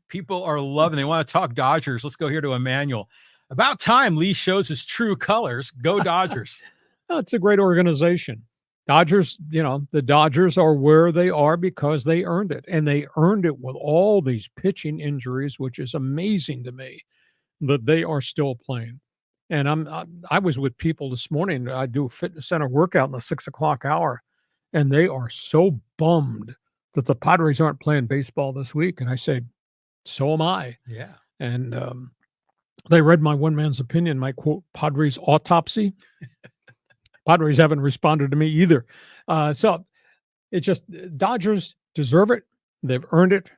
People are loving. They want to talk Dodgers. Let's go here to Emmanuel. About time Lee shows his true colors. Go Dodgers. Oh, it's a great organization. Dodgers, the Dodgers are where they are because they earned it. And they earned it with all these pitching injuries, which is amazing to me that they are still playing. And I was with people this morning. I do a fitness center workout in the 6 o'clock hour, and they are so bummed that the Padres aren't playing baseball this week. And I say, so am I. Yeah. And they read my one man's opinion, my quote, Padres autopsy. Padres haven't responded to me either. So it's just Dodgers deserve it. They've earned it.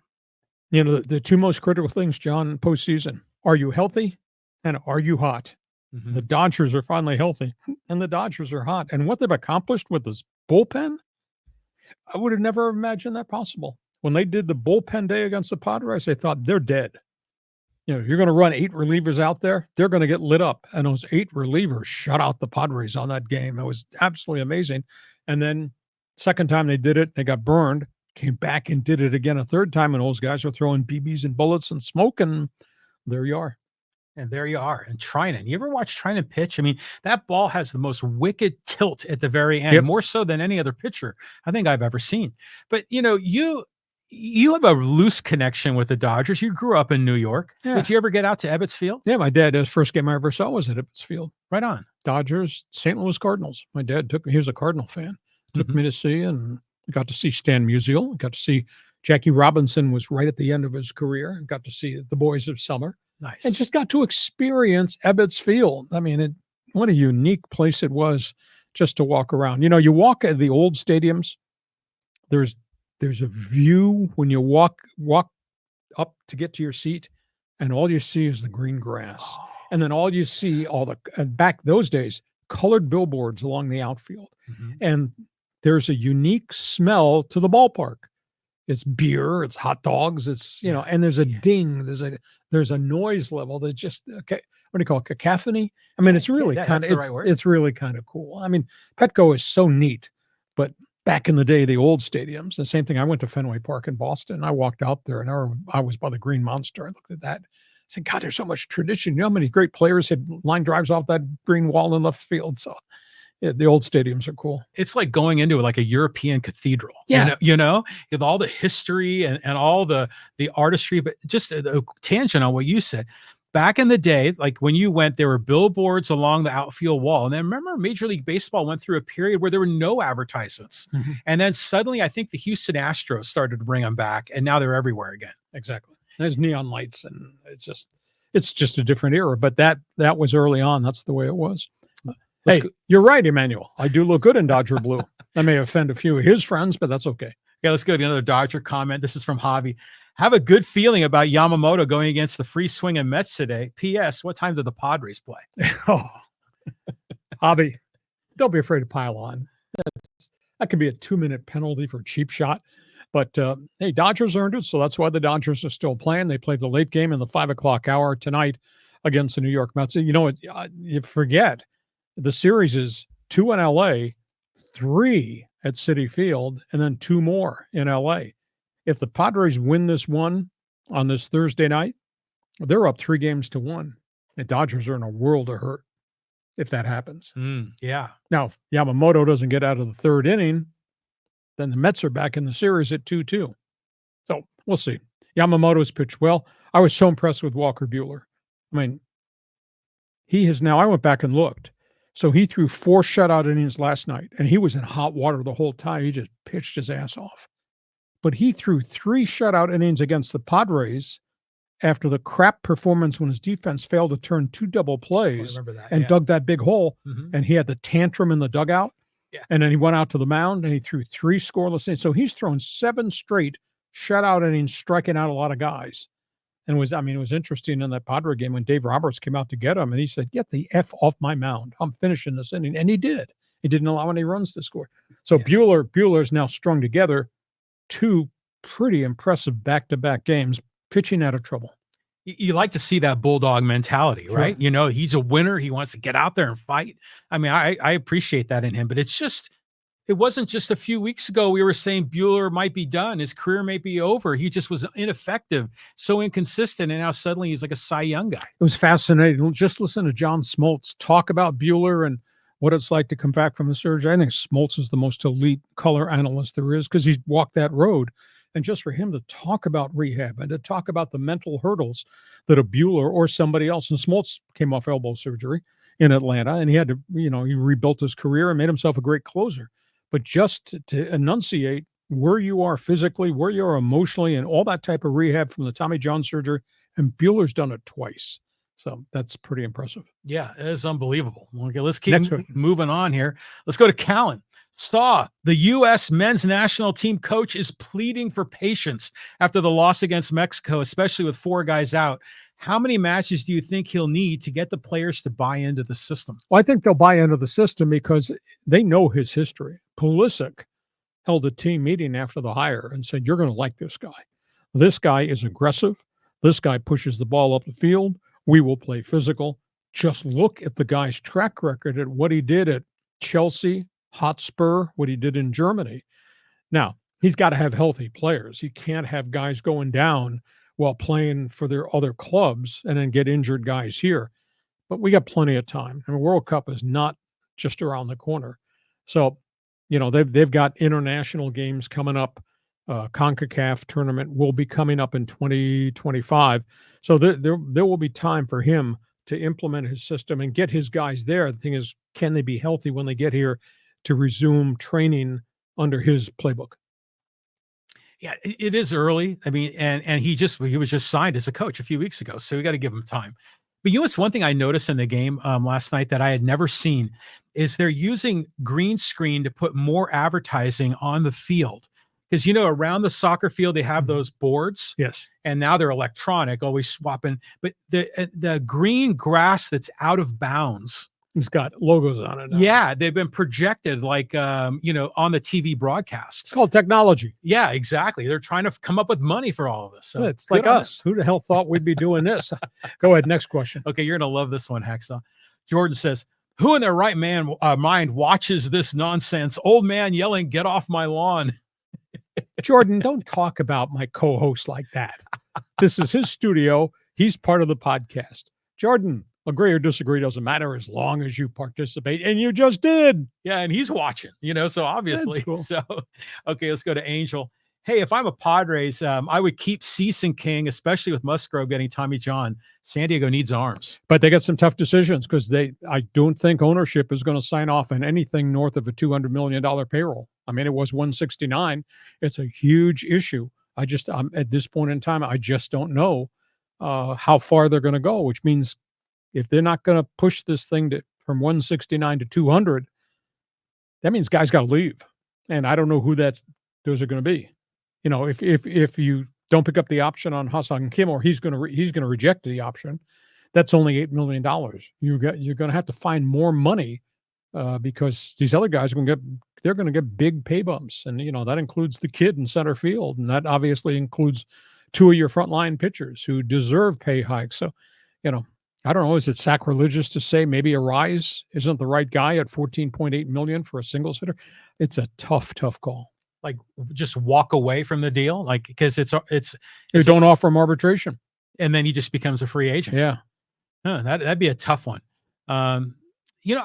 The two most critical things, John, postseason, are you healthy and are you hot? Mm-hmm. The Dodgers are finally healthy and the Dodgers are hot. And what they've accomplished with this bullpen, I would have never imagined that possible. When they did the bullpen day against the Padres, they thought they're dead. You're going to run 8 relievers out there, they're going to get lit up. And those 8 relievers shut out the Padres on that game. It was absolutely amazing. And then second time they did it, they got burned, came back and did it again a third time. And those guys are throwing BBs and bullets and smoke. And there you are. And there you are. And Trinan, you ever watch Trinan pitch? I mean, that ball has the most wicked tilt at the very end, more so than any other pitcher I think I've ever seen. But, you have a loose connection with the Dodgers. You grew up in New York. Yeah. Did you ever get out to Ebbets Field? Yeah, my dad, his first game I ever saw was at Ebbets Field. Right on. Dodgers, St. Louis Cardinals. My dad he was a Cardinal fan, took me to see, and got to see Stan Musial. Got to see Jackie Robinson was right at the end of his career. Got to see the Boys of Summer. Nice. And just got to experience Ebbets Field. I mean, what a unique place it was just to walk around. You walk at the old stadiums, there's a view when you walk up to get to your seat, and all you see is the green grass. Oh. And then all you see, back those days, colored billboards along the outfield. Mm-hmm. And there's a unique smell to the ballpark. It's beer, it's hot dogs, and there's a ding, there's a noise level that just, okay, what do you call it, cacophony? I mean, it's really it's really kind of cool. I mean, Petco is so neat, but back in the day, the old stadiums, the same thing. I went to Fenway Park in Boston. I walked out there and I was by the Green Monster. I looked at that. I said, God, there's so much tradition. You know how many great players had line drives off that green wall in left field? So yeah, the old stadiums are cool. It's like going into like a European cathedral, with all the history and all the artistry, but just a tangent on what you said. Back in the day, like when you went, there were billboards along the outfield wall. And then remember, Major League Baseball went through a period where there were no advertisements. Mm-hmm. And then suddenly, I think the Houston Astros started to bring them back, and now they're everywhere again. Exactly. There's neon lights, and it's just a different era. But that was early on. That's the way it was. Hey, you're right, Emmanuel. I do look good in Dodger blue. That may offend a few of his friends, but that's okay. Yeah, let's go to another Dodger comment. This is from Javi. Have a good feeling about Yamamoto going against the free swinging Mets today. P.S. What time do the Padres play? Javi, don't be afraid to pile on. That could be a 2-minute penalty for a cheap shot. But, hey, Dodgers earned it, so that's why the Dodgers are still playing. They played the late game in the 5 o'clock hour tonight against the New York Mets. You forget, the series is 2 in L.A., 3 at Citi Field, and then 2 more in L.A. If the Padres win this one on this Thursday night, they're up 3-1. The Dodgers are in a world of hurt if that happens. Yeah. Now, if Yamamoto doesn't get out of the third inning, then the Mets are back in the series at 2-2. So we'll see. Yamamoto's pitched well. I was so impressed with Walker Buehler. I mean, I went back and looked. So he threw 4 shutout innings last night, and he was in hot water the whole time. He just pitched his ass off. But he threw 3 shutout innings against the Padres after the crap performance when his defense failed to turn 2 double plays dug that big hole. Mm-hmm. And he had the tantrum in the dugout. Yeah. And then he went out to the mound and he threw 3 scoreless innings. So he's thrown 7 straight shutout innings, striking out a lot of guys. And it was interesting in that Padre game when Dave Roberts came out to get him, and he said, "Get the F off my mound. I'm finishing this inning." And he did. He didn't allow any runs to score. So Buehler's now strung together 2 pretty impressive back-to-back games, pitching out of trouble. You like to see that bulldog mentality, right? Sure. He's a winner. He wants to get out there and fight. I mean, I appreciate that in him, but it's it wasn't just a few weeks ago we were saying Buehler might be done. His career may be over. He just was ineffective, so inconsistent, and now suddenly he's like a Cy Young guy. It was fascinating. Just listen to John Smoltz talk about Buehler and what it's like to come back from the surgery. I think Smoltz is the most elite color analyst there is because he's walked that road. And just for him to talk about rehab and to talk about the mental hurdles that a Buehler or somebody else, and Smoltz came off elbow surgery in Atlanta, and he had to, he rebuilt his career and made himself a great closer. But just to enunciate where you are physically, where you are emotionally, and all that type of rehab from the Tommy John surgery, and Buehler's done it twice. So that's pretty impressive. Yeah, it is unbelievable. Okay, let's keep moving on here. Let's go to Callan. The U.S. men's national team coach is pleading for patience after the loss against Mexico, especially with 4 guys out. How many matches do you think he'll need to get the players to buy into the system? Well, I think they'll buy into the system because they know his history. Pulisic held a team meeting after the hire and said, you're going to like this guy. This guy is aggressive. This guy pushes the ball up the field. We will play physical. Just look at the guy's track record at what he did at Chelsea, Hotspur, what he did in Germany. Now, he's got to have healthy players. He can't have guys going down while playing for their other clubs and then get injured guys here. But we got plenty of time. I mean, World Cup is not just around the corner. So, they've got international games coming up. CONCACAF tournament will be coming up in 2025. So there will be time for him to implement his system and get his guys there. The thing is, can they be healthy when they get here to resume training under his playbook? Yeah, it is early. I mean, and he was just signed as a coach a few weeks ago, so we got to give him time. But what's one thing I noticed in the game last night that I had never seen is they're using green screen to put more advertising on the field. Because, around the soccer field, they have those boards. Yes. And now they're electronic, always swapping. But the green grass that's out of bounds. It's got logos on it now. Yeah, they've been projected like, on the TV broadcast. It's called technology. Yeah, exactly. They're trying to come up with money for all of this. So it's like us. Who the hell thought we'd be doing this? Go ahead. Next question. Okay, you're going to love this one, Hacksaw. Jordan says, who in their right mind watches this nonsense? Old man yelling, get off my lawn. Jordan, don't talk about my co-host like that. This is his studio. He's part of the podcast. Jordan, agree or disagree doesn't matter as long as you participate, and you just did. Yeah, and he's watching, so obviously. Cool. So, okay, let's go to Angel. Hey, if I'm a Padres, I would keep Cease and King, especially with Musgrove getting Tommy John. San Diego needs arms. But they got some tough decisions because I don't think ownership is going to sign off on anything north of a $200 million payroll. I mean, it was 169. It's a huge issue. I'm at this point in time, I just don't know how far they're going to go, which means if they're not going to push this thing from 169 to 200, that means guys got to leave. And I don't know who those are going to be. If you don't pick up the option on Ha-Seong Kim, or he's going to reject the option, that's only $8 million. You're going to have to find more money because these other guys they're going to get big pay bumps, and that includes the kid in center field, and that obviously includes 2 of your frontline pitchers who deserve pay hikes. So, I don't know. Is it sacrilegious to say maybe Arise isn't the right guy at $14.8 million for a singles hitter? It's a tough call. Like, just walk away from the deal, like, because it's you don't offer him arbitration, and then he just becomes a free agent. Yeah, that'd be a tough one.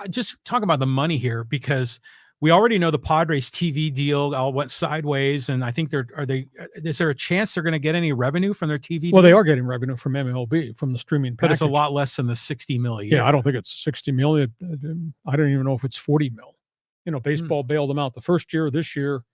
Just talk about the money here, because we already know the Padres TV deal all went sideways, and I think is there a chance they're going to get any revenue from their TV well, deal? They are getting revenue from MLB, from the streaming package. But it's a lot less than the $60 million. Yeah, I don't think it's $60 million. I don't even know if it's $40 million. Baseball bailed them out the first year. This year,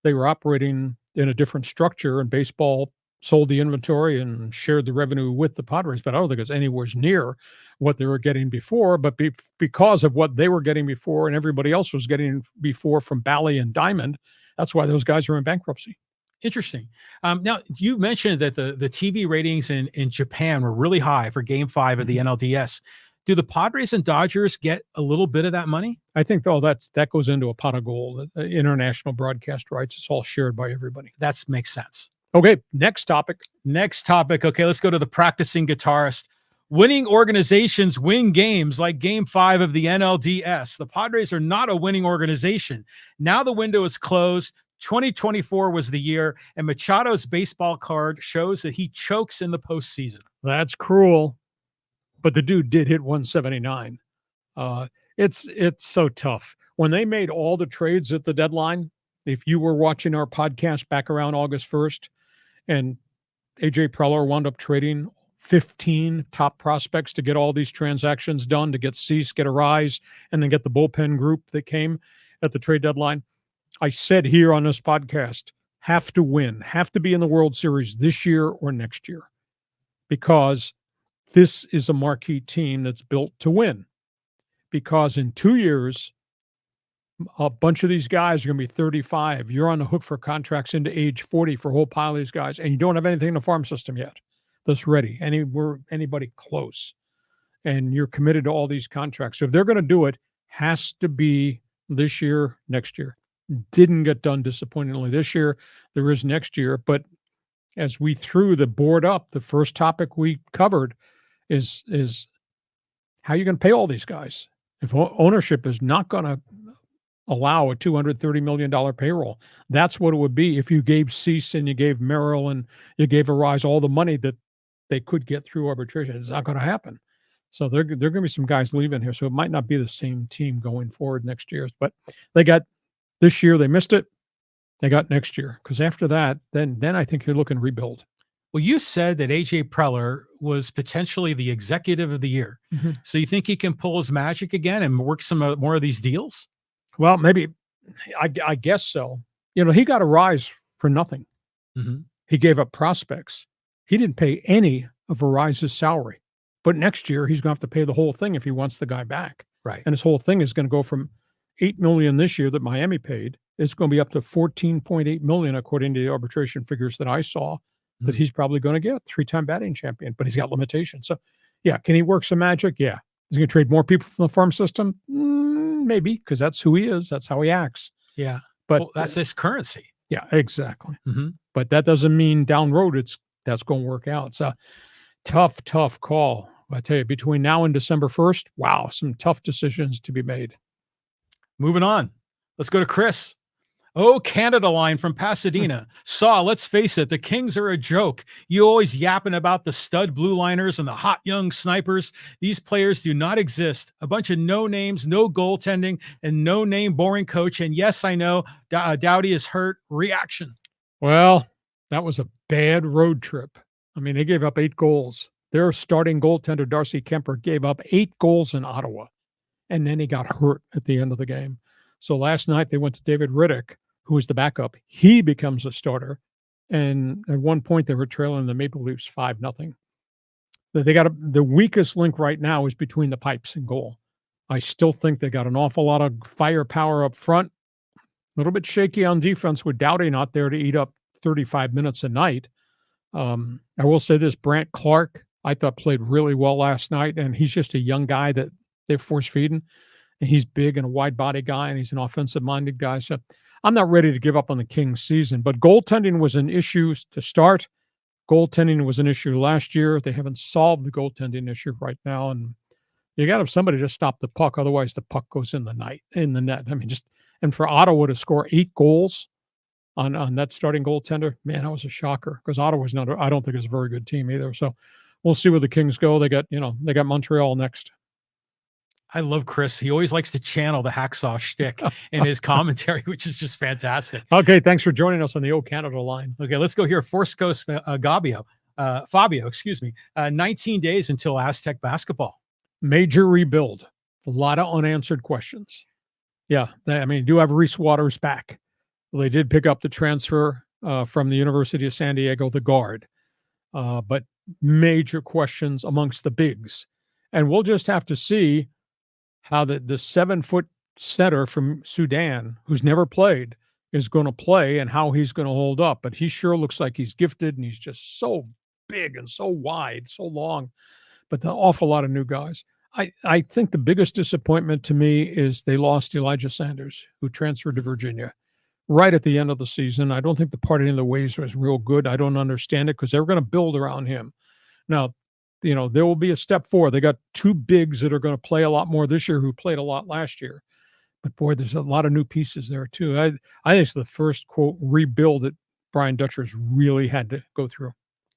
they were operating in a different structure, and baseball sold the inventory and shared the revenue with the Padres. But I don't think it's anywhere near what they were getting before. But because of what they were getting before and everybody else was getting before from Bally and Diamond, that's why those guys are in bankruptcy. Interesting. Now, you mentioned that the TV ratings in Japan were really high for Game 5 of the NLDS. Do the Padres and Dodgers get a little bit of that money? I think, that goes into a pot of gold. International broadcast rights, it's all shared by everybody. That makes sense. Okay, next topic. Okay, let's go to the practicing guitarist. Winning organizations win games like Game 5 of the NLDS. The Padres are not a winning organization. Now the window is closed. 2024 was the year, and Machado's baseball card shows that he chokes in the postseason. That's cruel, but the dude did hit 179. It's so tough. When they made all the trades at the deadline, if you were watching our podcast back around August 1st, and AJ Preller wound up trading 15 top prospects to get all these transactions done, to get Cease, get Arise, and then get the bullpen group that came at the trade deadline. I said here on this podcast, have to win, have to be in the World Series this year or next year, because this is a marquee team that's built to win. Because in 2 years, a bunch of these guys are going to be 35. You're on the hook for contracts into age 40 for a whole pile of these guys, and you don't have anything in the farm system yet that's ready, anybody close. And you're committed to all these contracts. So if they're going to do it, has to be this year, next year. Didn't get done disappointingly this year. There is next year. But as we threw the board up, the first topic we covered is how you're going to pay all these guys. If ownership is not going to allow a $230 million payroll, that's what it would be if you gave Cease and you gave Merrill and you gave Arise all the money that they could get through arbitration. It's not going to happen. So there are going to be some guys leaving here. So it might not be the same team going forward next year. But they got this year, they missed it. They got next year. Because after that, then I think you're looking rebuild. Well, you said that AJ Preller was potentially the executive of the year. Mm-hmm. So you think he can pull his magic again and work some more of these deals? Well, maybe. I guess so. You know, he got Arise for nothing. Mm-hmm. He gave up prospects. He didn't pay any of Arise's salary. But next year, he's going to have to pay the whole thing if he wants the guy back. Right. And his whole thing is going to go from $8 million this year that Miami paid. It's going to be up to $14.8 million, according to the arbitration figures that I saw, that he's probably going to get. 3-time batting champion, but he's got limitations. So, yeah, can he work some magic? Yeah. Is he going to trade more people from the farm system? Maybe, because that's who he is. That's how he acts. Yeah. But that's his currency. Yeah, exactly. Mm-hmm. But that doesn't mean down the road that's going to work out. It's a tough call. I tell you, between now and December 1st, wow, some tough decisions to be made. Moving on. Let's go to Chris. Oh, Canada line from Pasadena. Let's face it, the Kings are a joke. You always yapping about the stud blue liners and the hot young snipers. These players do not exist. A bunch of no names, no goaltending, and no name boring coach. And yes, I know Doughty is hurt. Reaction. Well, that was a bad road trip. I mean, they gave up 8 goals. Their starting goaltender, Darcy Kemper, gave up 8 goals in Ottawa. And then he got hurt at the end of the game. So last night they went to David Riddick, who is the backup. He becomes a starter. And at one point they were trailing the Maple Leafs 5-0. They got the weakest link right now is between the pipes and goal. I still think they got an awful lot of firepower up front. A little bit shaky on defense with Doughty not there to eat up 35 minutes a night. I will say this, Brant Clark, I thought played really well last night, and he's just a young guy that they're force feeding, and he's big and a wide body guy, and he's an offensive minded guy. So I'm not ready to give up on the Kings season, but goaltending was an issue to start. Goaltending was an issue last year. They haven't solved the goaltending issue right now, and you got to have somebody to stop the puck. Otherwise the puck goes in the net. I mean, and for Ottawa to score 8 goals on that starting goaltender, man, that was a shocker, because Ottawa's I don't think is a very good team either. So we'll see where the Kings go. They got Montreal next. I love Chris. He always likes to channel the hacksaw shtick in his commentary, which is just fantastic. Okay, thanks for joining us on the old Canada line. Okay, let's go here. Forsco's Fabio, 19 days until Aztec basketball. Major rebuild. A lot of unanswered questions. Yeah, you do have Reese Waters back. They did pick up the transfer from the University of San Diego, the guard. But major questions amongst the bigs. And we'll just have to see how the 7-foot center from Sudan, who's never played, is going to play and how he's going to hold up. But he sure looks like he's gifted, and he's just so big and so wide, so long. But an awful lot of new guys. I think the biggest disappointment to me is they lost Elijah Sanders, who transferred to Virginia right at the end of the season. I don't think the parting of the ways was real good. I don't understand it, because they were going to build around him. Now, there will be a step forward. They got two bigs that are going to play a lot more this year who played a lot last year. But boy, there's a lot of new pieces there too. I think it's the first, quote, rebuild that Brian Dutcher's really had to go through.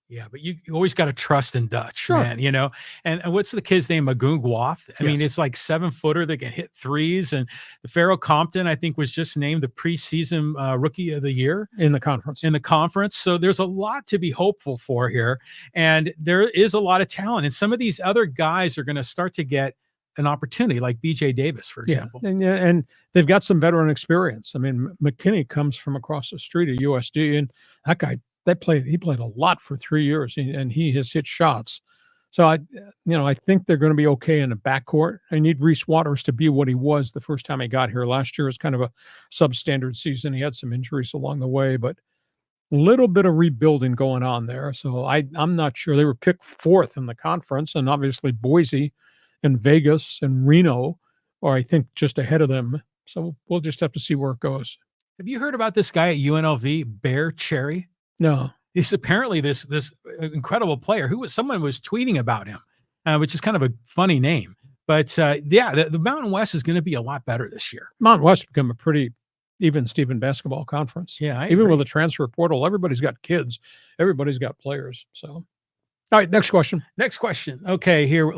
Yeah, but you always got to trust in Dutch, Sure. man, And what's the kid's name? Magoon Wath. I mean, it's like 7-footer that can hit threes. And Pharaoh Compton, I think, was just named the preseason rookie of the year in the conference. So there's a lot to be hopeful for here. And there is a lot of talent. And some of these other guys are going to start to get an opportunity, like BJ Davis, for example. And they've got some veteran experience. I mean, McKinney comes from across the street at USD, and that guy, he played a lot for 3 years, and he has hit shots. So I think they're going to be okay in the backcourt. I need Reese Waters to be what he was the first time he got here. Last year was kind of a substandard season. He had some injuries along the way, but a little bit of rebuilding going on there. So I'm not sure. They were picked 4th in the conference, and obviously Boise and Vegas and Reno are, I think, just ahead of them. So we'll just have to see where it goes. Have you heard about this guy at UNLV, Bear Cherry? No. He's apparently this incredible player. Someone was tweeting about him, which is kind of a funny name. But the Mountain West is going to be a lot better this year. Mountain West become a pretty even Steven basketball conference. Yeah, even with the transfer portal, everybody's got kids, everybody's got players. So. All right, next question. Okay, here,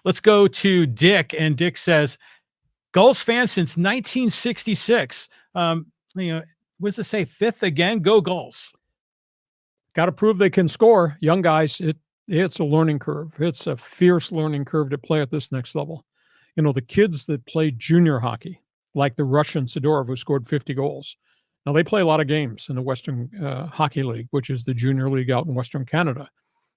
let's go to Dick. And Dick says, Gulls fan since 1966. What does it say? 5th again? Go Gulls. Got to prove they can score. Young guys, it's a learning curve. It's a fierce learning curve to play at this next level. The kids that play junior hockey, like the Russian Sidorov, who scored 50 goals. Now, they play a lot of games in the Western Hockey League, which is the junior league out in Western Canada.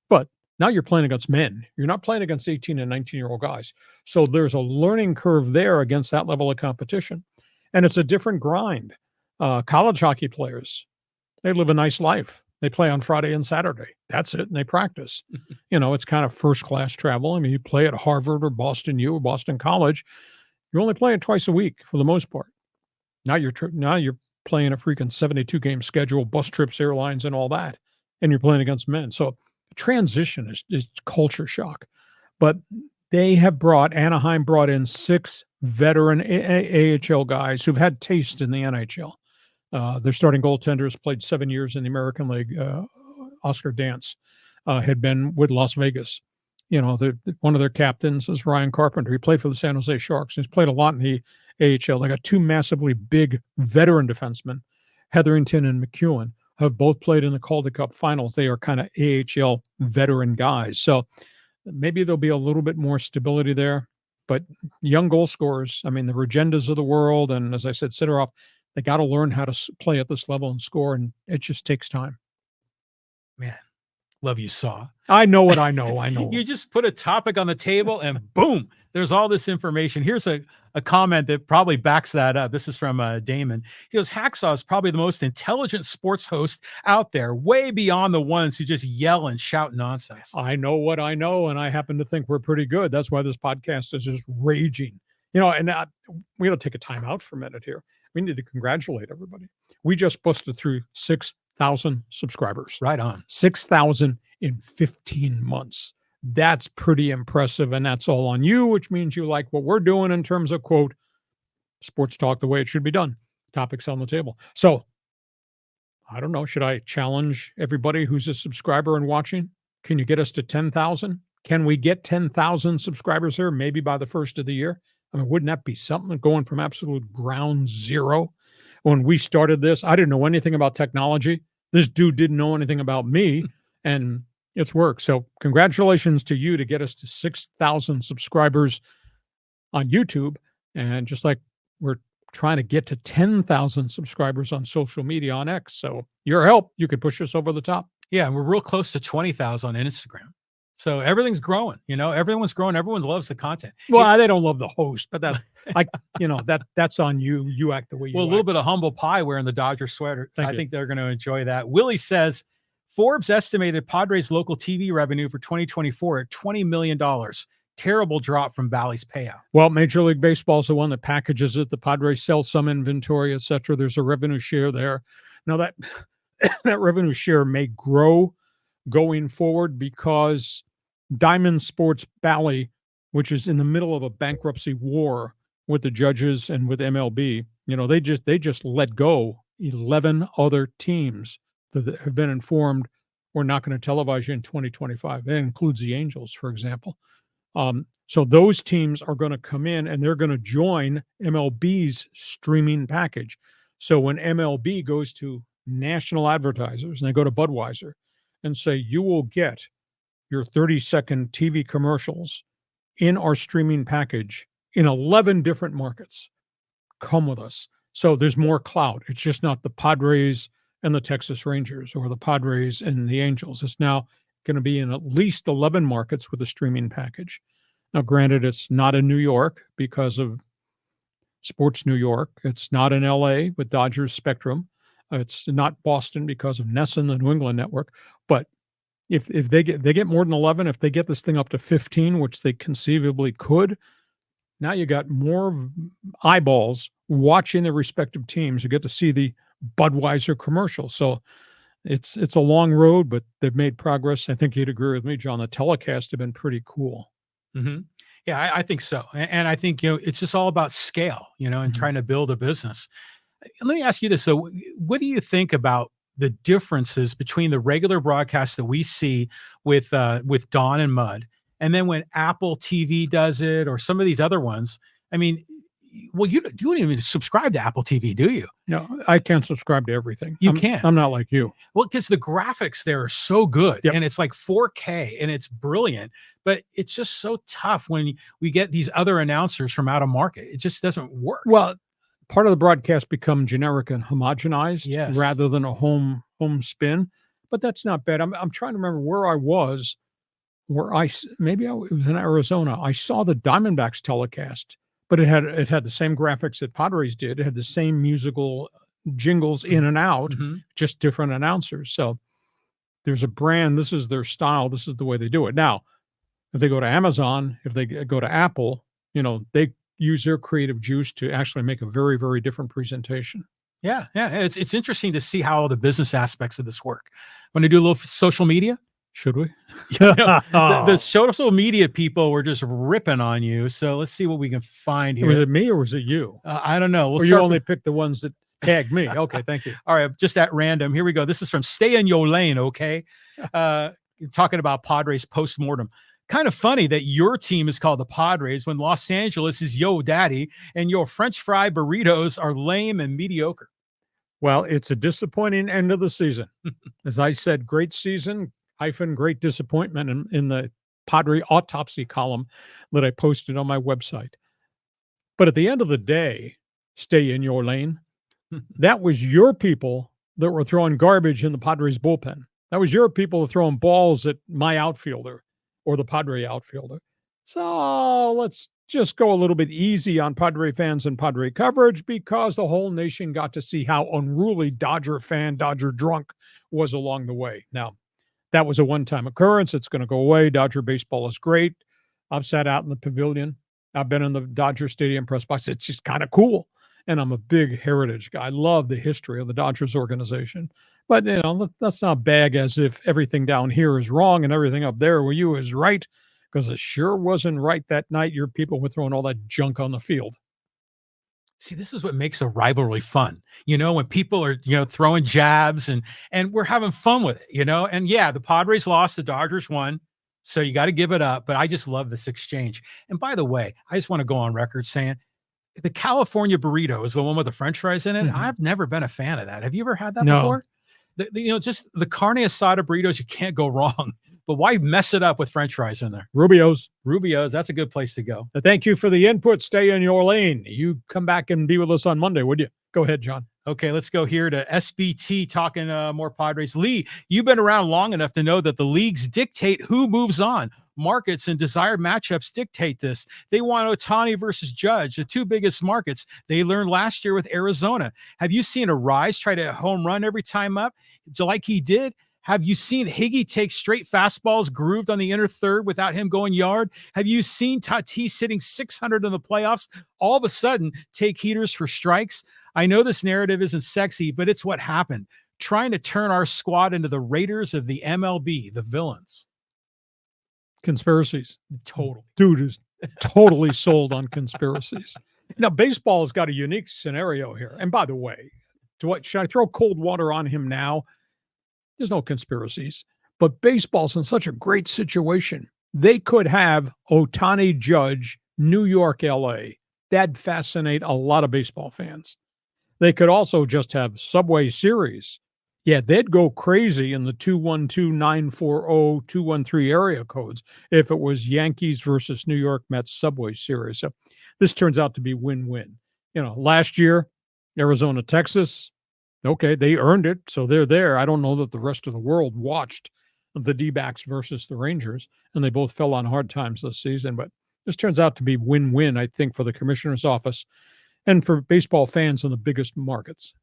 But now you're playing against men. You're not playing against 18 and 19-year-old guys. So there's a learning curve there against that level of competition. And it's a different grind. College hockey players, they live a nice life. They play on Friday and Saturday. That's it. And they practice. It's kind of first-class travel. I mean, you play at Harvard or Boston U or Boston College. You're only playing twice a week for the most part. Now you're playing a freaking 72-game schedule, bus trips, airlines, and all that. And you're playing against men. So transition is culture shock. But Anaheim brought in 6 veteran AHL guys who've had taste in the NHL. Their starting goaltenders played 7 years in the American League. Oscar Dance had been with Las Vegas. One of their captains is Ryan Carpenter. He played for the San Jose Sharks. He's played a lot in the AHL. They got 2 massively big veteran defensemen, Hetherington and McEwen, have both played in the Calder Cup finals. They are kind of AHL veteran guys. So maybe there'll be a little bit more stability there. But young goal scorers, I mean, the Regendas of the world, and as I said, Sidorov, they got to learn how to play at this level and score, and it just takes time. Man, love you, Saw. I know what I know. I know. You just put a topic on the table and boom, there's all this information. Here's a comment that probably backs that up. This is from Damon. He goes, Hacksaw is probably the most intelligent sports host out there, way beyond the ones who just yell and shout nonsense. I know what I know, and I happen to think we're pretty good. That's why this podcast is just raging. And we got to take a time out for a minute here. We need to congratulate everybody. We just busted through 6,000 subscribers. Right on. 6,000 in 15 months. That's pretty impressive, and that's all on you, which means you like what we're doing in terms of, quote, sports talk the way it should be done. Topics on the table. So, I don't know, should I challenge everybody who's a subscriber and watching? Can you get us to 10,000? Can we get 10,000 subscribers here, maybe by the first of the year? I mean, wouldn't that be something, going from absolute ground zero? When we started this, I didn't know anything about technology. This dude didn't know anything about me, and it's worked. So congratulations to you to get us to 6,000 subscribers on YouTube. And just like we're trying to get to 10,000 subscribers on social media on X. So your help, you could push us over the top. Yeah, and we're real close to 20,000 on Instagram. So everything's growing, everyone's growing. Everyone loves the content. Well, they don't love the host, but that's that's on you. You act the way you Well, a little bit of humble pie wearing the Dodger sweater. I think they're going to enjoy that. Willie says, Forbes estimated Padres local TV revenue for 2024 at $20 million. Terrible drop from Bally's payout. Well, Major League Baseball is the one that packages it. The Padres sell some inventory, et cetera. There's a revenue share there. Now that revenue share may grow going forward because Diamond Sports Bally, which is in the middle of a bankruptcy war with the judges and with MLB. They just let go 11 other teams that have been informed we're not going to televise you in 2025. That includes the Angels, for example. So those teams are going to come in and they're going to join MLB's streaming package. So when MLB goes to national advertisers and they go to Budweiser and say, you will get your 30-second TV commercials in our streaming package in 11 different markets, come with us. So there's more clout. It's just not the Padres and the Texas Rangers or the Padres and the Angels. It's now going to be in at least 11 markets with a streaming package. Now, granted, it's not in New York because of Sports New York. It's not in LA with Dodgers Spectrum. It's not Boston because of NESN, the New England network. But if they get more than 11, if they get this thing up to 15, which they conceivably could, now you got more eyeballs watching the respective teams. You get to see the Budweiser commercial. So it's a long road, but they've made progress. I think you'd agree with me, John. The telecasts have been pretty cool. Mm-hmm. Yeah, I think so. And I think, it's just all about scale, and trying to build a business. Let me ask you this. So what do you think about the differences between the regular broadcasts that we see with Dawn and Mud, and then when Apple TV does it, or some of these other ones? I mean, well, you don't even subscribe to Apple TV, do you? No, I can't subscribe to everything. You can't. I'm not like you. Well, because the graphics there are so good, Yep. and it's like 4K and it's brilliant, but it's just so tough when we get these other announcers from out of market. It just doesn't work. Well, part of the broadcast become generic and homogenized rather than a home spin, but that's not bad. I'm trying to remember where I was, it was in Arizona. I saw the Diamondbacks telecast, but it had the same graphics that Padres did. It had the same musical jingles in and out, just different announcers. So there's a brand. This is their style. This is the way they do it. Now, if they go to Amazon, if they go to Apple, they use their creative juice to actually make a very, very different presentation. Yeah. It's interesting to see how all the business aspects of this work. Want to do a little social media? Should we? The social media people were just ripping on you. So let's see what we can find here. Was it me or was it you? I don't know. Or you only picked the ones that tagged me. Okay, thank you. All right, just at random. Here we go. This is from Stay in Your Lane, okay? Talking about Padres postmortem. Kind of funny that your team is called the Padres when Los Angeles is Yo Daddy and your French fry burritos are lame and mediocre. Well, it's a disappointing end of the season. As I said, great season, great disappointment in the Padre autopsy column that I posted on my website. But at the end of the day, stay in your lane. That was your people that were throwing garbage in the Padres bullpen. That was your people throwing balls at my outfielder or the Padre outfielder. So let's just go a little bit easy on Padre fans and Padre coverage, because the whole nation got to see how unruly Dodger drunk was along the way. Now, that was a one-time occurrence. It's going to go away. Dodger baseball is great. I've sat out in the pavilion. I've been in the Dodger Stadium press box. It's just kind of cool. And I'm a big heritage guy. I love the history of the Dodgers organization. But, let's not bag as if everything down here is wrong and everything up there with you is right, because it sure wasn't right that night. Your people were throwing all that junk on the field. See, this is what makes a rivalry fun. When people are, throwing jabs and we're having fun with it, And yeah, the Padres lost, the Dodgers won. So you got to give it up. But I just love this exchange. And by the way, I just want to go on record saying the California burrito is the one with the French fries in it. Mm-hmm. I've never been a fan of that. Have you ever had that before? Just the carne asada burritos, you can't go wrong. But why mess it up with French fries in there? Rubio's, that's a good place to go. Thank you for the input. Stay in your lane. You come back and be with us on Monday, would you? Go ahead, John. Okay, let's go here to SBT talking more Padres. Lee, you've been around long enough to know that the leagues dictate who moves on. Markets and desired matchups dictate this. They want Ohtani versus Judge, the two biggest markets. They learned last year with Arizona. Have you seen a Rise try to home run every time up like he did? Have you seen Higgy take straight fastballs grooved on the inner third without him going yard? Have you seen Tatis hitting 600 in the playoffs all of a sudden take heaters for strikes? I know this narrative isn't sexy, but it's what happened. Trying to turn our squad into the Raiders of the MLB, the villains. Conspiracies. Totally. Dude is totally sold on conspiracies. Now, baseball has got a unique scenario here. And by the way, should I throw cold water on him now? There's no conspiracies. But baseball's in such a great situation. They could have Ohtani Judge, New York, LA. That'd fascinate a lot of baseball fans. They could also just have Subway Series. Yeah, they'd go crazy in the 212-940-213 area codes if it was Yankees versus New York Mets Subway Series. So this turns out to be win-win. Last year, Arizona, Texas, okay, they earned it, so they're there. I don't know that the rest of the world watched the D-backs versus the Rangers, and they both fell on hard times this season. But this turns out to be win-win, I think, for the commissioner's office and for baseball fans in the biggest markets.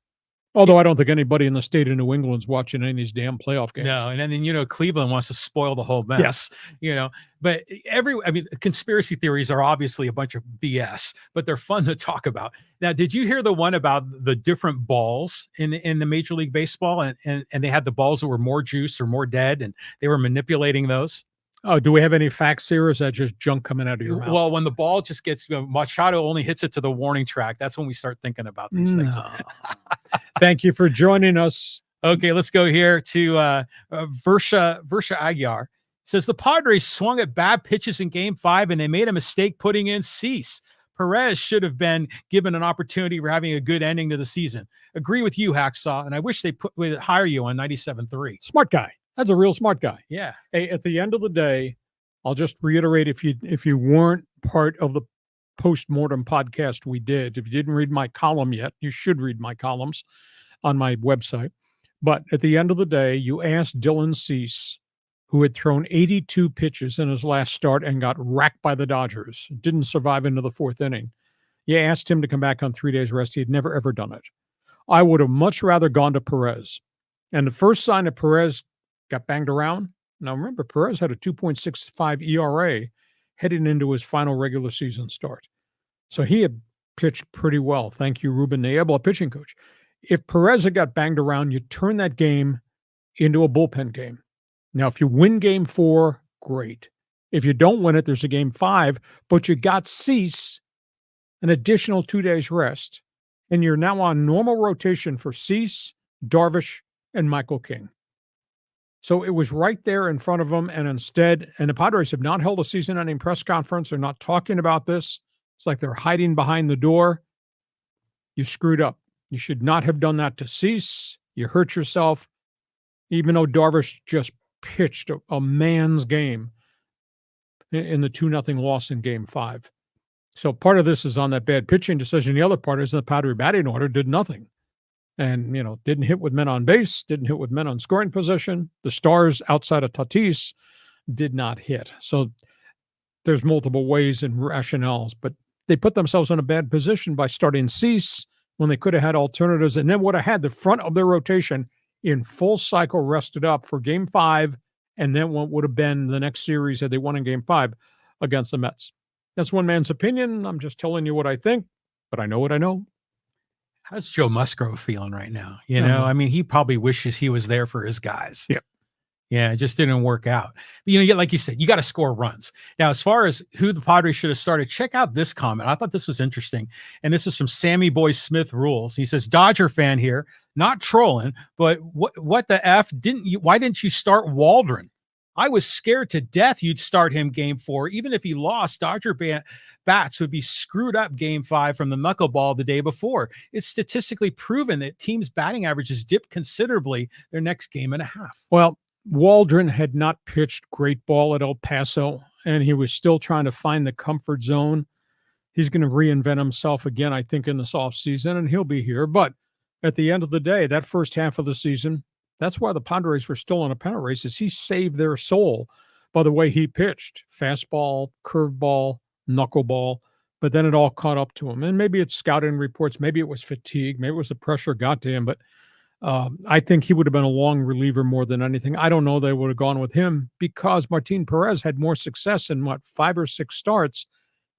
Although I don't think anybody in the state of New England's watching any of these damn playoff games. No, and then Cleveland wants to spoil the whole mess. Yes. But conspiracy theories are obviously a bunch of BS, but they're fun to talk about. Now, did you hear the one about the different balls in the Major League Baseball, and they had the balls that were more juiced or more dead, and they were manipulating those? Oh, do we have any facts here, or is that just junk coming out of your mouth? Well, when the ball just gets, Machado only hits it to the warning track, that's when we start thinking about these things. Thank you for joining us. Okay, let's go here to Versha Aguiar. It says the Padres swung at bad pitches in Game 5, and they made a mistake putting in Cease. Perez should have been given an opportunity for having a good ending to the season. Agree with you, Hacksaw, and I wish they would hire you on 97.3. Smart guy. That's a real smart guy. Yeah. Hey, at the end of the day, I'll just reiterate, if you weren't part of the post-mortem podcast we did, if you didn't read my column yet, you should read my columns on my website. But at the end of the day, you asked Dylan Cease, who had thrown 82 pitches in his last start and got racked by the Dodgers, didn't survive into the fourth inning. You asked him to come back on 3 days rest. He had never, ever done it. I would have much rather gone to Perez. And the first sign that Perez got banged around. Now, remember, Perez had a 2.65 ERA heading into his final regular season start. So he had pitched pretty well. Thank you, Ruben Niebla, pitching coach. If Perez had got banged around, you turn that game into a bullpen game. Now, if you win Game 4, great. If you don't win it, there's a Game 5, but you got Cease, an additional 2 days rest, and you're now on normal rotation for Cease, Darvish, and Michael King. So it was right there in front of them, and instead, and the Padres have not held a season-ending press conference. They're not talking about this. It's like they're hiding behind the door. You screwed up. You should not have done that to Cease. You hurt yourself, even though Darvish just pitched a man's game in the 2-0 loss in Game 5. So part of this is on that bad pitching decision. The other part is the Padre batting order did nothing. And, didn't hit with men on base, didn't hit with men on scoring position. The stars outside of Tatis did not hit. So there's multiple ways and rationales, but they put themselves in a bad position by starting Cease when they could have had alternatives, and then would have had the front of their rotation in full cycle rested up for Game 5, and then what would have been the next series had they won in Game 5 against the Mets. That's one man's opinion. I'm just telling you what I think, but I know what I know. How's Joe Musgrove feeling right now? He probably wishes he was there for his guys. Yeah. Yeah, it just didn't work out. But, like you said, you got to score runs. Now, as far as who the Padres should have started, check out this comment. I thought this was interesting. And this is from Sammy Boy Smith Rules. He says, Dodger fan here, not trolling, but what the F why didn't you start Waldron? I was scared to death you'd start him Game 4. Even if he lost, Dodger bats would be screwed up Game 5 from the knuckleball the day before. It's statistically proven that teams' batting averages dip considerably their next game and a half. Well, Waldron had not pitched great ball at El Paso, and he was still trying to find the comfort zone. He's going to reinvent himself again, I think, in this offseason, and he'll be here. But at the end of the day, that first half of the season, that's why the Padres were still in a pennant race, is he saved their soul by the way he pitched. Fastball, curveball, knuckleball, but then it all caught up to him. And maybe it's scouting reports, maybe it was fatigue, maybe it was the pressure got to him, but I think he would have been a long reliever more than anything. I don't know they would have gone with him because Martin Perez had more success in 5 or 6 starts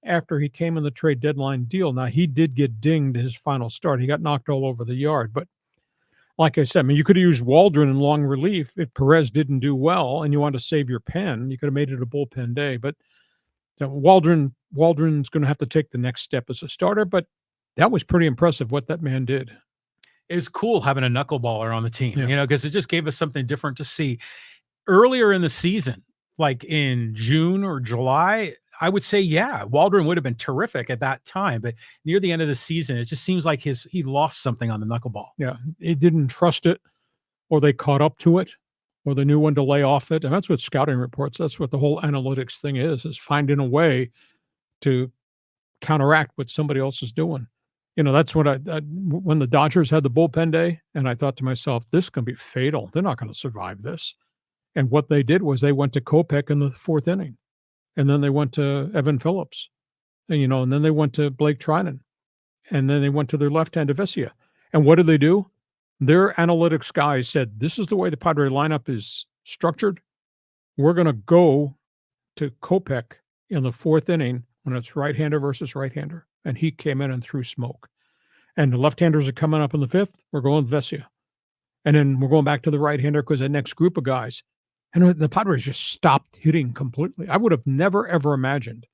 after he came in the trade deadline deal. Now, he did get dinged his final start. He got knocked all over the yard, but like I said, I mean, you could have used Waldron in long relief if Perez didn't do well and you wanted to save your pen. You could have made it a bullpen day, but Waldron's going to have to take the next step as a starter. But that was pretty impressive what that man did. It's cool having a knuckleballer on the team, Yeah. because it just gave us something different to see. Earlier in the season, like in June or July, I would say, yeah, Waldron would have been terrific at that time. But near the end of the season, it just seems like he lost something on the knuckleball. Yeah, he didn't trust it, or they caught up to it, or they knew when to lay off it. And that's what scouting reports, that's what the whole analytics thing is finding a way to counteract what somebody else is doing. That's what when the Dodgers had the bullpen day, and I thought to myself, this can be fatal. They're not going to survive this. And what they did was they went to Kopech in the fourth inning, and then they went to Evan Phillips, and then they went to Blake Trinan, and then they went to their left-hander Vesia. And what did they do? Their analytics guys said, this is the way the Padre lineup is structured. We're going to go to Kopech in the fourth inning when it's right-hander versus right-hander. And he came in and threw smoke. And the left-handers are coming up in the fifth. We're going with Vesia. And then we're going back to the right-hander because the next group of guys. And the Padres just stopped hitting completely. I would have never, ever imagined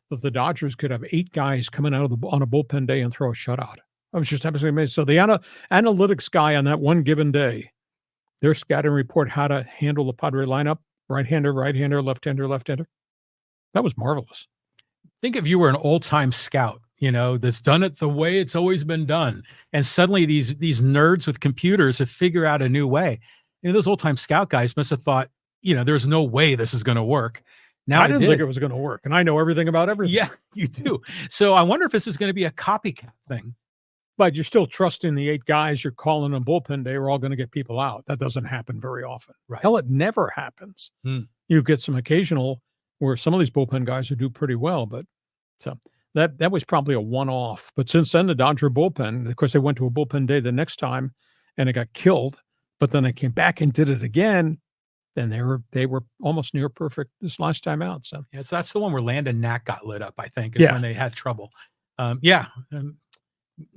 that the Dodgers could have 8 guys coming out on a bullpen day and throw a shutout. I was just absolutely amazed. So the analytics guy on that one given day, their scouting report how to handle the Padre lineup, right-hander, left-hander. That was marvelous. Think if you were an old-time scout, that's done it the way it's always been done. And suddenly these nerds with computers have figured out a new way. Those old-time scout guys must have thought, there's no way this is going to work. Now I didn't think it was going to work. And I know everything about everything. Yeah, you do. So I wonder if this is going to be a copycat thing. But you're still trusting the 8 guys you're calling on bullpen day are all going to get people out. That doesn't happen very often. Right. Hell, it never happens. You get some occasional where some of these bullpen guys will do pretty well, but so that was probably a one-off. But since then, the Dodger bullpen, of course, they went to a bullpen day the next time and it got killed, but then they came back and did it again. Then they were almost near perfect this last time out. So yeah, so that's the one where Landon Knack got lit up, I think, is when they had trouble.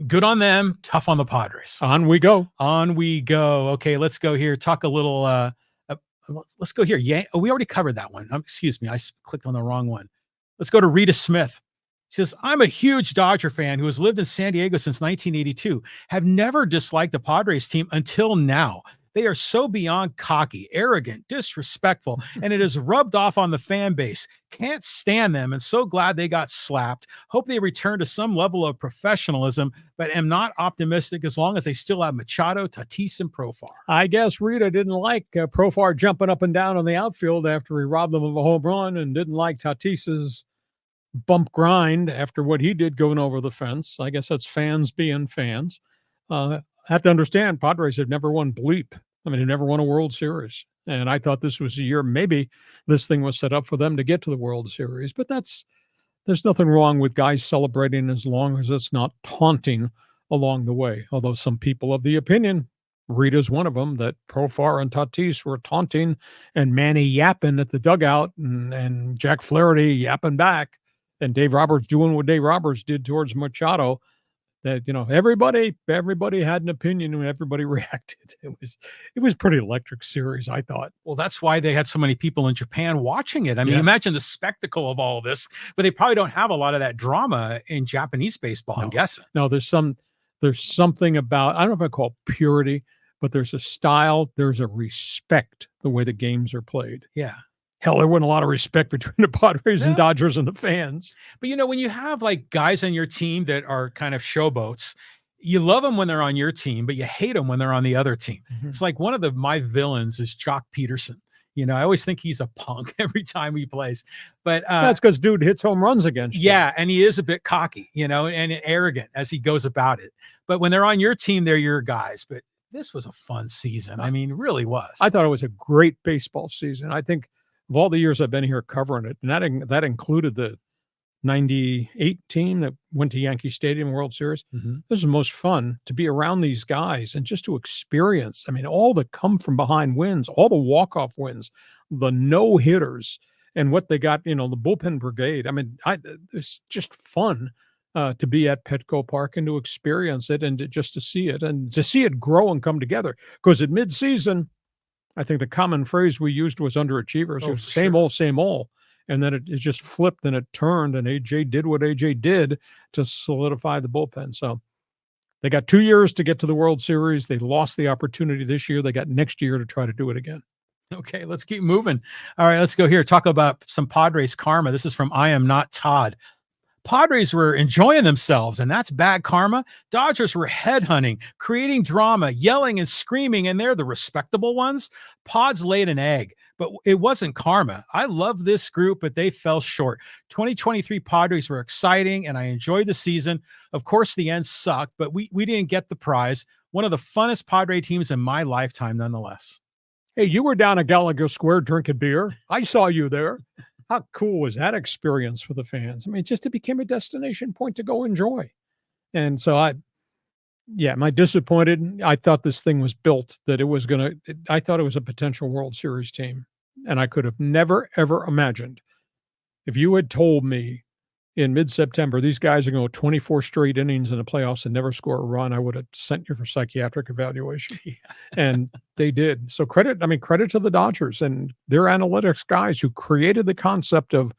Good on them. Tough on the Padres. On we go. Okay, let's go here. Talk a little. Let's go here. We already covered that one. Excuse me. I clicked on the wrong one. Let's go to Rita Smith. She says, I'm a huge Dodger fan who has lived in San Diego since 1982. Have never disliked the Padres team until now. They are so beyond cocky, arrogant, disrespectful, and it has rubbed off on the fan base. Can't stand them and so glad they got slapped. Hope they return to some level of professionalism, but am not optimistic as long as they still have Machado, Tatis, and Profar. I guess Rita didn't like Profar jumping up and down on the outfield after he robbed them of a home run and didn't like Tatis's bump grind after what he did going over the fence. I guess that's fans being fans. Have to understand, Padres have never won bleep. I mean, they never won a World Series. And I thought this was a year, maybe this thing was set up for them to get to the World Series. But there's nothing wrong with guys celebrating as long as it's not taunting along the way. Although some people of the opinion, Rita's one of them, that Profar and Tatis were taunting and Manny yapping at the dugout and Jack Flaherty yapping back and Dave Roberts doing what Dave Roberts did towards Machado. That everybody had an opinion and everybody reacted. It was pretty electric series, I thought. Well, that's why they had so many people in Japan watching it. I mean, imagine the spectacle of all this, but they probably don't have a lot of that drama in Japanese baseball. I'm guessing. No, there's something about, I don't know if I call it purity, but there's a style, there's a respect the way the games are played. Yeah. Hell, there wasn't a lot of respect between the Padres and Dodgers and the fans. But, when you have like guys on your team that are kind of showboats, you love them when they're on your team, but you hate them when they're on the other team. Mm-hmm. It's like one of my villains is Jock Peterson. I always think he's a punk every time he plays. But that's because dude hits home runs against you. Yeah, and he is a bit cocky, and arrogant as he goes about it. But when they're on your team, they're your guys. But this was a fun season. I mean, it really was. I thought it was a great baseball season. I think of all the years I've been here covering it, and that included the 98 team that went to Yankee Stadium World Series. Mm-hmm. This is the most fun to be around these guys and just to experience. I mean, all the come from behind wins, all the walk-off wins, the no-hitters, and what they got, the bullpen brigade. I mean, it's just fun to be at Petco Park and to experience it and just to see it and to see it grow and come together. Because at midseason, I think the common phrase we used was underachievers. It was same old, same old. And then it just flipped and it turned, and AJ did what AJ did to solidify the bullpen. So they got 2 years to get to the World Series. They lost the opportunity this year. They got next year to try to do it again. Okay, let's keep moving. All right, let's go here. Talk about some Padres karma. This is from I Am Not Todd. Padres were enjoying themselves, and that's bad karma. Dodgers were headhunting, creating drama, yelling and screaming, and they're the respectable ones. Pods laid an egg, but it wasn't karma. I love this group, but they fell short. 2023 Padres were exciting, and I enjoyed the season. Of course, the end sucked, but we didn't get the prize. One of the funnest Padre teams in my lifetime, nonetheless. Hey, you were down at Gallagher Square drinking beer. I saw you there. How cool was that experience for the fans? I mean, it became a destination point to go enjoy. And so am I disappointed? I thought this thing was built, that I thought it was a potential World Series team. And I could have never, ever imagined, if you had told me in mid-September, these guys are going to go 24 straight innings in the playoffs and never score a run, I would have sent you for psychiatric evaluation. Yeah. And they did. So credit to the Dodgers and their analytics guys who created the concept of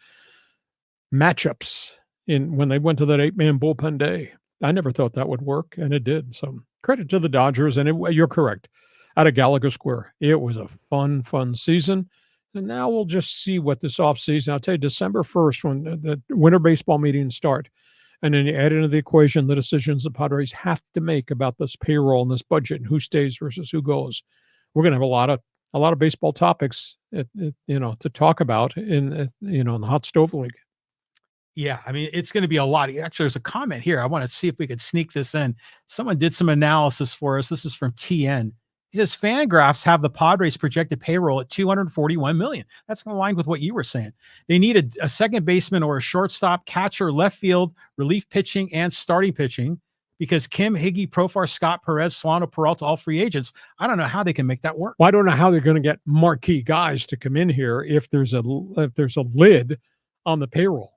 matchups when they went to that 8-man bullpen day. I never thought that would work, and it did. So credit to the Dodgers, and you're correct. Out of Gallagher Square, it was a fun season. And now we'll just see what this offseason, I'll tell you, December 1st, when the winter baseball meetings start, and then you add into the equation the decisions the Padres have to make about this payroll and this budget and who stays versus who goes. We're going to have a lot of baseball topics, to talk about in the Hot Stove League. Yeah, I mean, it's going to be a lot. Actually, there's a comment here. I want to see if we could sneak this in. Someone did some analysis for us. This is from TN. He says Fangraphs have the Padres projected payroll at $241 million. That's aligned with what you were saying. They need a second baseman or a shortstop, catcher, left field, relief pitching, and starting pitching, because Kim, Higgy, Profar, Scott, Perez, Solano, Peralta, all free agents. I don't know how they can make that work. Well, I don't know how they're going to get marquee guys to come in here if there's a lid on the payroll.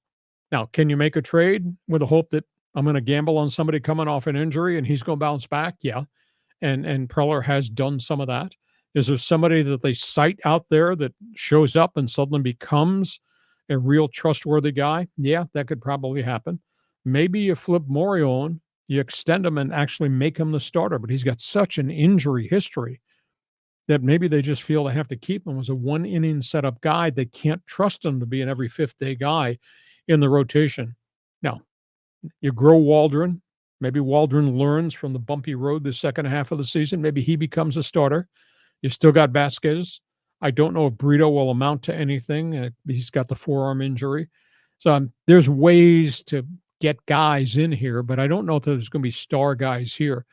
Now, can you make a trade with the hope that I'm going to gamble on somebody coming off an injury and he's going to bounce back? Yeah. And Preller has done some of that. Is there somebody that they cite out there that shows up and suddenly becomes a real trustworthy guy? Yeah, that could probably happen. Maybe you flip Morion, you extend him and actually make him the starter, but he's got such an injury history that maybe they just feel they have to keep him as a one-inning setup guy. They can't trust him to be an every fifth-day guy in the rotation. Now, you grow Waldron. Maybe Waldron learns from the bumpy road the second half of the season. Maybe he becomes a starter. You still got Vasquez. I don't know if Brito will amount to anything. He's got the forearm injury. So there's ways to get guys in here, but I don't know if there's going to be star guys here.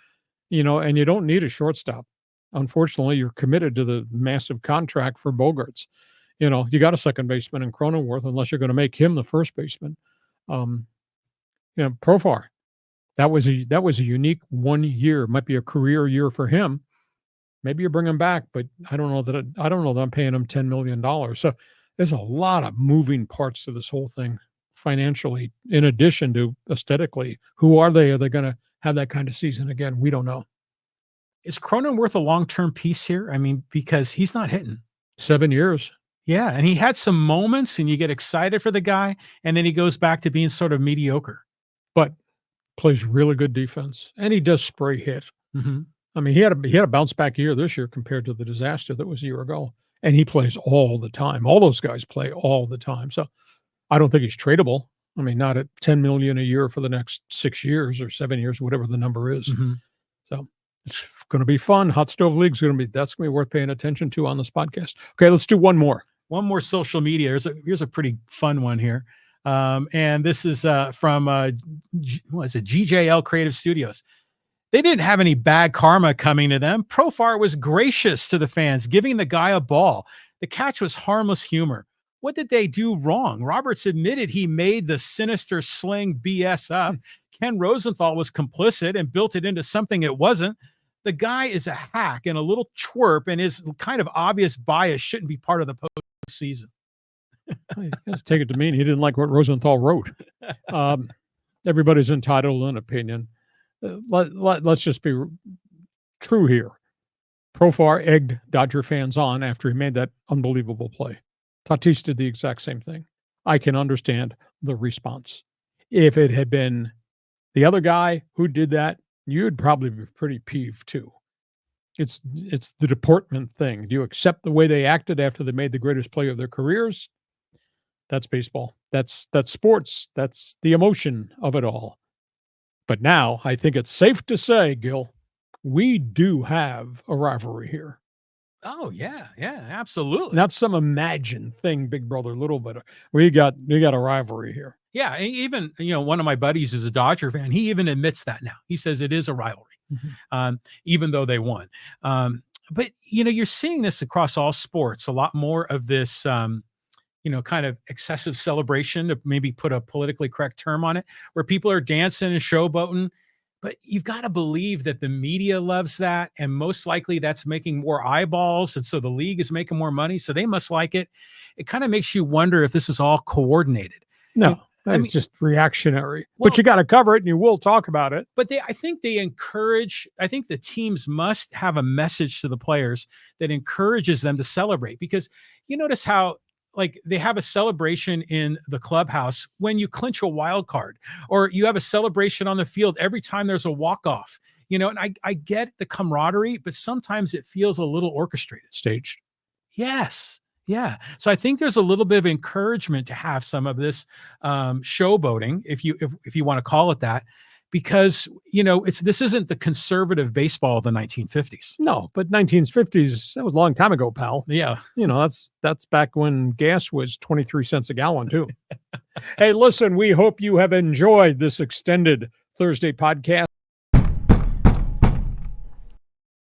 And you don't need a shortstop. Unfortunately, you're committed to the massive contract for Bogaerts. You got a second baseman in Cronenworth, unless you're going to make him the first baseman. Profar. That was a unique 1 year. Might be a career year for him. Maybe you bring him back, but I don't know that I'm paying him $10 million. So there's a lot of moving parts to this whole thing financially, in addition to aesthetically. Who are they? Are they going to have that kind of season again? We don't know. Is Cronenworth a long-term piece here? I mean, because he's not hitting. 7 years. Yeah, and he had some moments, and you get excited for the guy, and then he goes back to being sort of mediocre. But plays really good defense, and he does spray hit. Mm-hmm. I mean, he had a bounce back year this year compared to the disaster that was a year ago, and he plays all the time. All those guys play all the time. So I don't think he's tradable. I mean, not at $10 million a year for the next 6 years or 7 years, whatever the number is. Mm-hmm. So it's going to be fun. Hot Stove League's that's going to be worth paying attention to on this podcast. Okay, let's do one more social media. Here's a pretty fun one here. And this is from GJL Creative Studios. They didn't have any bad karma coming to them. Profar was gracious to the fans, giving the guy a ball. The catch was harmless humor. What did they do wrong? Roberts admitted he made the sinister sling BS up. Ken Rosenthal was complicit and built it into something it wasn't. The guy is a hack and a little twerp, and his kind of obvious bias shouldn't be part of the postseason. Let's take it to mean he didn't like what Rosenthal wrote. everybody's entitled to an opinion. Let's just be true here. Profar egged Dodger fans on after he made that unbelievable play. Tatis did the exact same thing. I can understand the response. If it had been the other guy who did that, you'd probably be pretty peeved too. It's the deportment thing. Do you accept the way they acted after they made the greatest play of their careers? That's baseball. That's sports. That's the emotion of it all. But now I think it's safe to say, Gil, we do have a rivalry here. Oh yeah, absolutely. Not some imagined thing, big brother, little brother. We got a rivalry here. Yeah, even one of my buddies is a Dodger fan. He even admits that now. He says it is a rivalry, even though they won. But you're seeing this across all sports. A lot more of this, kind of excessive celebration, to maybe put a politically correct term on it, where people are dancing and showboating. But you've got to believe that the media loves that, and most likely that's making more eyeballs, and so the league is making more money, so they must like it. It kind of makes you wonder if this is all coordinated. No, it's just reactionary. But you got to cover it, and you will talk about it. But I think the teams must have a message to the players that encourages them to celebrate, because you notice how they have a celebration in the clubhouse when you clinch a wild card, or you have a celebration on the field every time there's a walk-off, and I get the camaraderie, but sometimes it feels a little orchestrated. Staged. Yes. Yeah. So I think there's a little bit of encouragement to have some of this showboating, if you want to call it that, because this isn't the conservative baseball of the 1950s. No, but 1950s, that was a long time ago, pal. Yeah. That's back when gas was 23 cents a gallon too. Hey, listen, we hope you have enjoyed this extended Thursday podcast.